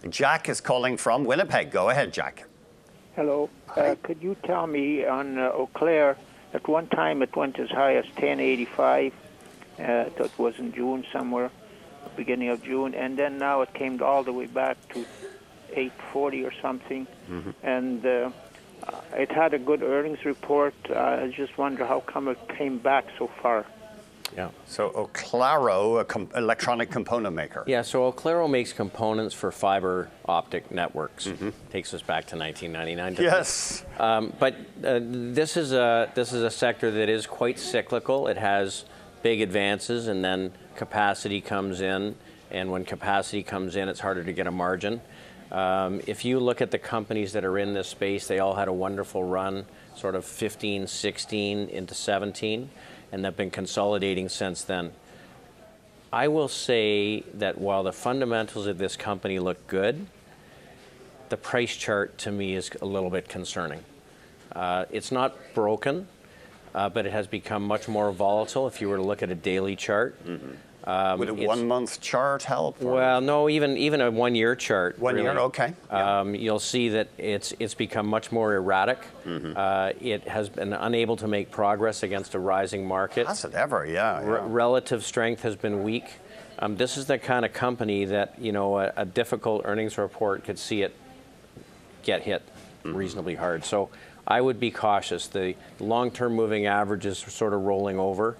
Jack is calling from Winnipeg. Go ahead, Jack. Hello. Could you tell me on Eau Claire, at one time it went as high as 10.85. That was in June somewhere, beginning of June, and then now it came all the way back to 8.40 or something. And it had a good earnings report. I just wonder how come it came back so far. Yeah. So Eau Claire, electronic component maker. Yeah. So Eau Claire makes components for fiber optic networks. Takes us back to 1999. Yes. But this is a sector that is quite cyclical. It has big advances, and then capacity comes in. And when capacity comes in, it's harder to get a margin. If you look at the companies that are in this space, they all had a wonderful run, sort of 15, 16 into 17. And they've been consolidating since then. I will say that while the fundamentals of this company look good, the price chart to me is a little bit concerning. It's not broken, but it has become much more volatile if you were to look at a daily chart. Would a 1 month chart help? Or? Well, no, even a 1 year chart. 1 year, okay. You'll see that it's become much more erratic. It has been unable to make progress against a rising market. Has it ever? Yeah. Relative strength has been weak. This is the kind of company that a difficult earnings report could see it get hit reasonably hard. So I would be cautious. The long-term moving average is sort of rolling over.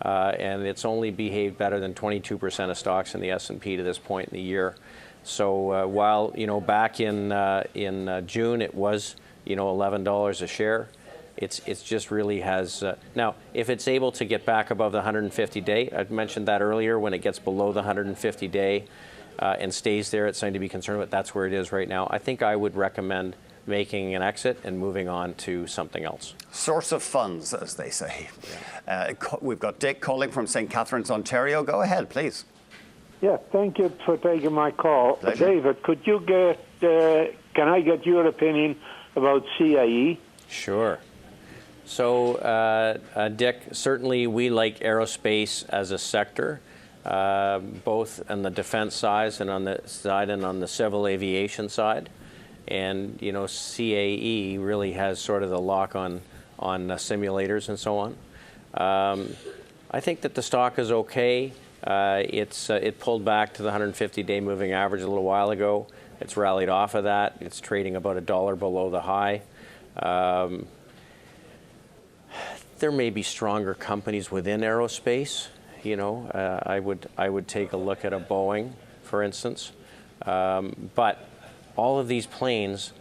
And it's only behaved better than 22% of stocks in the S&P to this point in the year. So while back in June it was $11 a share, it's just really has now if it's able to get back above the 150-day, I mentioned that earlier, when it gets below the 150-day and stays there, it's something to be concerned about. That's where it is right now. I think I would recommend making an exit and moving on to something else. Source of funds, as they say. We've got Dick calling from St. Catharines, Ontario. Go ahead, please. Yeah, thank you for taking my call. Pleasure. David, could you can I get your opinion about CAE? Sure. So, Dick, certainly we like aerospace as a sector, both on the defense side and on the civil aviation side. And CAE really has sort of the lock on simulators and so on. I think that the stock is okay. It pulled back to the 150-day moving average a little while ago. It's rallied off of that. It's trading about $1 below the high. There may be stronger companies within aerospace. I would take a look at a Boeing, for instance, but all of these planes,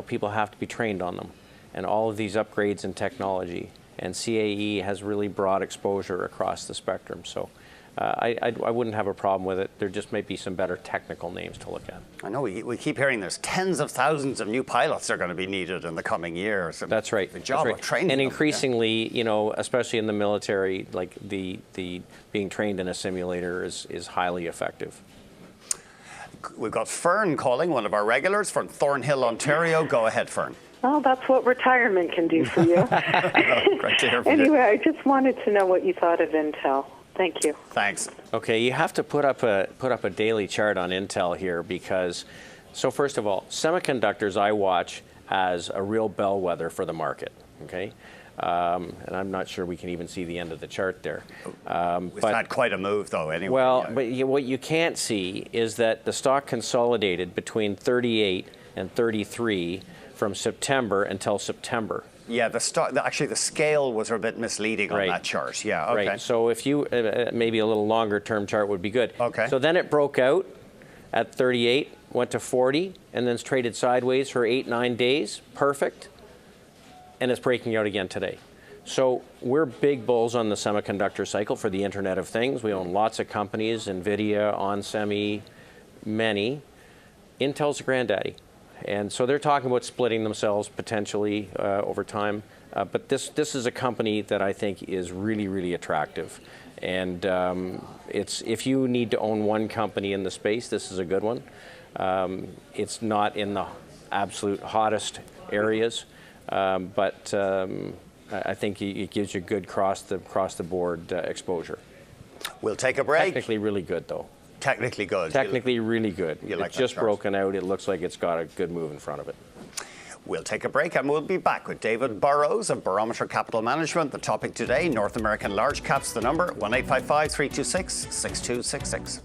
people have to be trained on them, and all of these upgrades in technology. And CAE has really broad exposure across the spectrum. So I wouldn't have a problem with it. There just might be some better technical names to look at. I know we keep hearing there's tens of thousands of new pilots that are going to be needed in the coming years. That's right. The job of training and them, increasingly, especially in the military, like the being trained in a simulator is highly effective. We've got Fern calling, one of our regulars from Thornhill, Ontario. Go ahead, Fern. Well, that's what retirement can do for you. Great to hear from anyway, you. I just wanted to know what you thought of Intel. Thank you. Thanks. Okay, you have to put up a daily chart on Intel here because, so first of all, semiconductors I watch as a real bellwether for the market. Okay. And I'm not sure we can even see the end of the chart there. It's not quite a move, though, anyway. Well, but what you can't see is that the stock consolidated between 38 and 33 from September until September. Yeah, actually the scale was a bit misleading on that chart. Yeah, okay. Right. So if you, maybe a little longer term chart would be good. Okay. So then it broke out at 38, went to 40, and then it's traded sideways for 8-9 days. Perfect. And it's breaking out again today. So we're big bulls on the semiconductor cycle for the Internet of Things. We own lots of companies, NVIDIA, onsemi, many. Intel's a granddaddy. And so they're talking about splitting themselves potentially over time. But this is a company that I think is really, really attractive. And if you need to own one company in the space, this is a good one. It's not in the absolute hottest areas. But I think it gives you good across the board exposure. We'll take a break. Technically really good, though. Technically good. Technically really good. You like It's that just chart. broken out. It looks like it's got a good move in front of it. We'll take a break and we'll be back with David Burrows of Barometer Capital Management. The topic today, North American large caps, the number 1-855-326-6266.